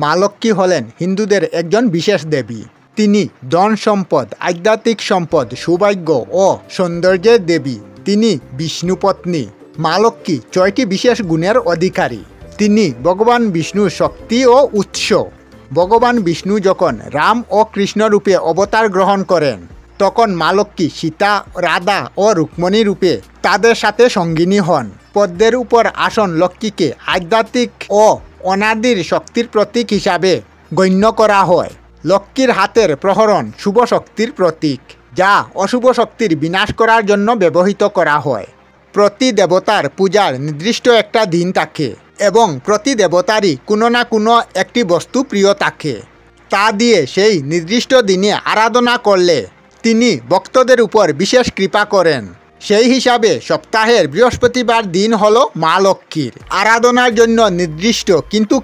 মা লক্ষ্মী হলেন হিন্দুদের একজন বিশেষ দেবী। তিনি ধন সম্পদ, আধ্যাত্মিক সম্পদ, সৌভাগ্য ও সৌন্দর্যের দেবী। তিনি বিষ্ণুপত্নী। মা লক্ষ্মী 6টি বিশেষ গুণের অধিকারী। তিনি ভগবান বিষ্ণুর শক্তি ও উৎস। ভগবান বিষ্ণু যখন রাম ও কৃষ্ণ রূপে অবতার গ্রহণ করেন, তখন মা লক্ষ্মী সীতা, রাধা ও রুক্মিণী রূপে তাদের সাথে সঙ্গিনী হন। পদ্মের উপর আসন লক্ষ্মীকে আধ্যাত্মিক ও অনাদির শক্তির প্রতীক হিসাবে গণ্য করা হয়। লক্ষ্মীর হাতের প্রহরণ শুভ শক্তির প্রতীক, যা অশুভ শক্তির বিনাশ করার জন্য ব্যবহৃত করা হয়। প্রতি দেবতার পূজার নির্দিষ্ট একটা দিন থাকে এবং প্রতি দেবতারই কোনো না কোনো একটি বস্তু প্রিয় থাকে। তা দিয়ে সেই নির্দিষ্ট দিনে আরাধনা করলে তিনি ভক্তদের উপর বিশেষ কৃপা করেন। সেই হিসাবে সপ্তাহের বৃহস্পতিবার দিন হলো মা লক্ষ্মীর আরাধনার জন্য নির্দিষ্ট। কিন্তু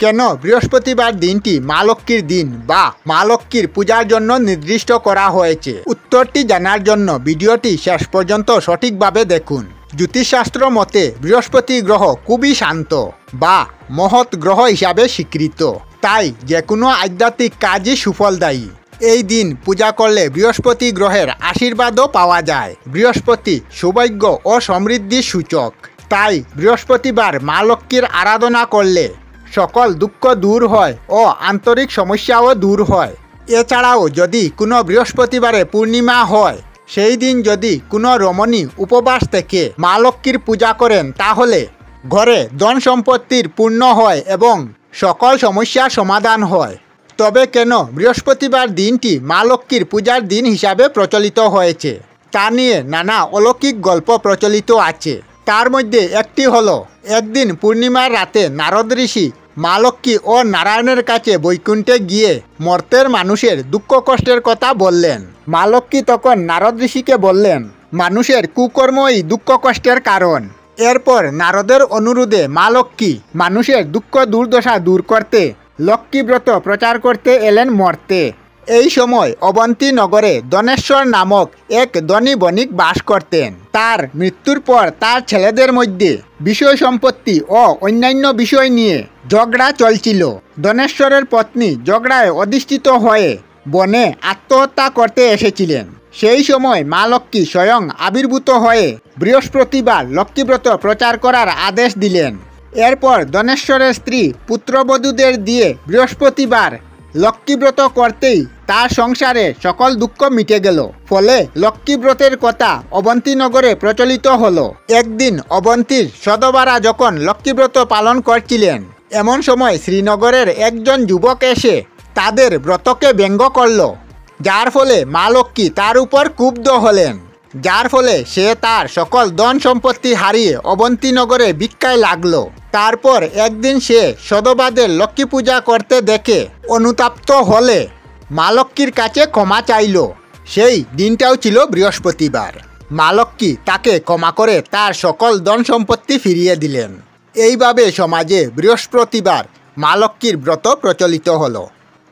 কেন বৃহস্পতিবার দিনটি মা লক্ষ্মীর দিন বা মা লক্ষ্মীর পূজার জন্য নির্দিষ্ট করা হয়েছে? উত্তরটি জানার জন্য ভিডিওটি শেষ পর্যন্ত সঠিকভাবে দেখুন। জ্যোতিষশাস্ত্র মতে বৃহস্পতি গ্রহ খুবই শান্ত বা মহৎ গ্রহ হিসাবে স্বীকৃত। তাই যে কোনো আধ্যাত্মিক কাজই সুফলদায়ী। এই দিন পূজা করলে বৃহস্পতি গ্রহের আশীর্বাদও পাওয়া যায়। বৃহস্পতি সৌভাগ্য ও সমৃদ্ধির সূচক। তাই বৃহস্পতিবার মা লক্ষ্মীর আরাধনা করলে সকল দুঃখ দূর হয় ও আন্তরিক সমস্যাও দূর হয়। এছাড়াও যদি কোনো বৃহস্পতিবারে পূর্ণিমা হয়, সেই দিন যদি কোনো রমণী উপবাস থেকে মা লক্ষ্মীর পূজা করেন, তাহলে ঘরে ধন সম্পত্তির পূর্ণ হয় এবং সকল সমস্যার সমাধান হয়। তবে কেন বৃহস্পতিবার দিনটি মা লক্ষ্মীর পূজার দিন হিসাবে প্রচলিত হয়েছে, তা নিয়ে নানা অলৌকিক গল্প প্রচলিত আছে। তার মধ্যে একটি হলো, একদিন পূর্ণিমার রাতে নারদ ঋষি মা লক্ষ্মী ও নারায়ণের কাছে বৈকুণ্ঠে গিয়ে মর্তের মানুষের দুঃখ কষ্টের কথা বললেন। মা লক্ষ্মী তখন নারদ ঋষিকে বললেন, মানুষের কুকর্মই দুঃখ কষ্টের কারণ। এরপর নারদের অনুরোধে মা লক্ষ্মী মানুষের দুঃখ দুর্দশা দূর করতে লক্ষ্মীব্রত প্রচার করতে এলেন মর্তে। এই সময় অবন্তী নগরে ধনেশ্বর নামক এক ধনী বণিক বাস করতেন। তার মৃত্যুর পর তার ছেলেদের মধ্যে বিষয় সম্পত্তি ও অন্যান্য বিষয় নিয়ে ঝগড়া চলছিল। ধনেশ্বরের পত্নী ঝগড়ায় অধিষ্ঠিত হয়ে বনে আত্মহত্যা করতে এসেছিলেন। সেই সময় মা লক্ষ্মী স্বয়ং আবির্ভূত হয়ে বৃহস্পতিবার লক্ষ্মীব্রত প্রচার করার আদেশ দিলেন। এরপর ধনেশ্বরের স্ত্রী পুত্রবধূদের দিয়ে বৃহস্পতিবার লক্ষ্মীব্রত করতেই তার সংসারে সকল দুঃখ মিটে গেল। ফলে লক্ষ্মীব্রতের কথা অবন্তীনগরে প্রচলিত হলো। একদিন অবন্তীর সদবারা যখন লক্ষ্মীব্রত পালন করছিলেন, এমন সময় শ্রীনগরের একজন যুবক এসে তাদের ব্রতকে ব্যঙ্গ করল, যার ফলে মা লক্ষ্মী তার উপর ক্ষুব্ধ হলেন। যার ফলে সে তার সকল ধন সম্পত্তি হারিয়ে অবন্তীনগরে ভিক্ষায় লাগলো। তারপর একদিন সে সদবাদের লক্ষ্মী পূজা করতে দেখে অনুতপ্ত হলে মা লক্ষ্মীর কাছে ক্ষমা চাইল। সেই দিনটাও ছিল বৃহস্পতিবার। মা লক্ষ্মী তাকে ক্ষমা করে তার সকল ধন সম্পত্তি ফিরিয়ে দিলেন। এইভাবে সমাজে বৃহস্পতিবার মা লক্ষ্মীর ব্রত প্রচলিত হলো।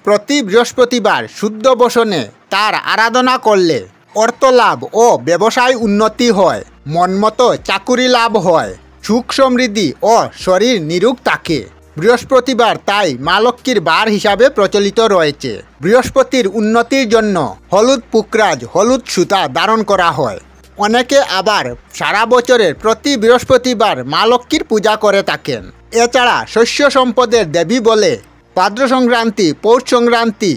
প্রতি বৃহস্পতিবার শুদ্ধ বসনে তার আরাধনা করলে অর্থলাভ ও ব্যবসায় উন্নতি হয়, মনমতো চাকুরি লাভ হয়, সুখ সমৃদ্ধি ও শরীর নিরোগ থাকে। বৃহস্পতিবার তাই মা লক্ষ্মীর বার হিসাবে প্রচলিত রয়েছে। বৃহস্পতির উন্নতির জন্য হলুদ পুকরাজ, হলুদ সুতা ধারণ করা হয়। অনেকে আবার সারা বছরের প্রতি বৃহস্পতিবার মা লক্ষ্মীর পূজা করে থাকেন। এছাড়া শস্য সম্পদের দেবী বলে ভাদ্র সংক্রান্তি, পৌষ সংক্রান্তি,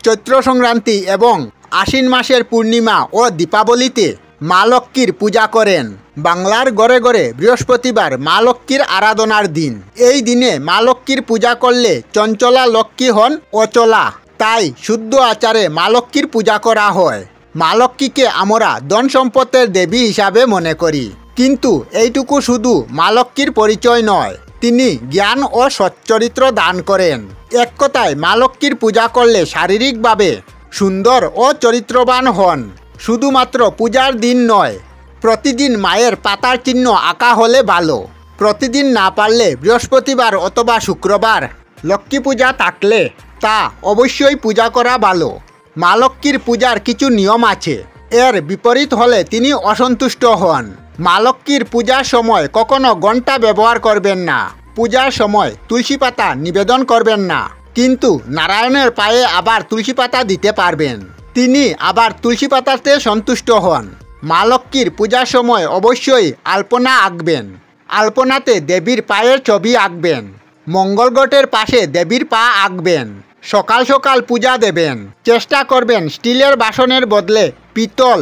চৈত্র সংক্রান্তি এবং আশ্বিন মাসের পূর্ণিমা ও দীপাবলিতে মা লক্ষ্মীর পূজা করেন। বাংলার ঘরে ঘরে বৃহস্পতিবার মা লক্ষ্মীর আরাধনার দিন। এই দিনে মা লক্ষ্মীর পূজা করলে চঞ্চলা লক্ষ্মী হন অচলা। তাই শুদ্ধ আচারে মা লক্ষ্মীর পূজা করা হয়। মা লক্ষ্মীকে আমরা ধন সম্পদের দেবী হিসাবে মনে করি। কিন্তু এইটুকু শুধু মা লক্ষ্মীর পরিচয় নয়, তিনি জ্ঞান ও সচ্চরিত্র দান করেন। এক কথায় মা লক্ষ্মীর পূজা করলে শারীরিকভাবে সুন্দর ও চরিত্রবান হন। শুধুমাত্র পূজার দিন নয়, প্রতিদিন মায়ের পাতার চিহ্ন আঁকা হলে ভালো। প্রতিদিন না পারলে বৃহস্পতিবার অথবা শুক্রবার লক্ষ্মী পূজা থাকলে তা অবশ্যই পূজা করা ভালো। মা লক্ষ্মীর পূজার কিছু নিয়ম আছে। এর বিপরীত হলে তিনি অসন্তুষ্ট হন। মা লক্ষ্মীর পূজার সময় কখনো ঘণ্টা ব্যবহার করবেন না। পূজার সময় তুলসী পাতা নিবেদন করবেন না, কিন্তু নারায়ণের পায়ে আবার তুলসী পাতা দিতে পারবেন। তিনি আবার তুলসী পাতাতে সন্তুষ্ট হন। মা লক্ষ্মীর পূজার সময় অবশ্যই আলপনা আঁকবেন। আলপনাতে দেবীর পায়ের ছবি আঁকবেন। মঙ্গল ঘটের পাশে দেবীর পা আঁকবেন। সকাল সকাল পূজা দেবেন। চেষ্টা করবেন স্টিলের বাসনের বদলে পিতল,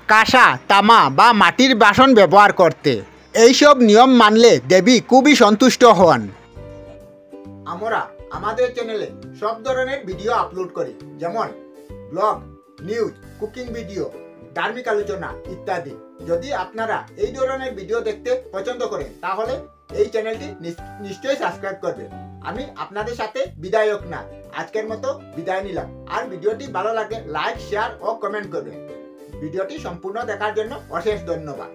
কাঁসা, তামা বা মাটির বাসন ব্যবহার করতে। এইসব নিয়ম মানলে দেবী খুবই সন্তুষ্ট হন। আমরা আমাদের চ্যানেলে সব ধরনের ভিডিও আপলোড করি, যেমন ব্লগ, নিউজ, কুকিং ভিডিও, ধার্মিক আলোচনা ইত্যাদি। যদি আপনারা এই ধরনের ভিডিও দেখতে পছন্দ করেন তাহলে এই চ্যানেলটি নিশ্চয়ই সাবস্ক্রাইব করবেন। আমি আপনাদের সাথে বিদায়ক না, আজকের মতো বিদায় নিলাম। আর ভিডিওটি ভালো লাগে লাইক, শেয়ার ও কমেন্ট করবেন। ভিডিওটি সম্পূর্ণ দেখার জন্য অশেষ ধন্যবাদ।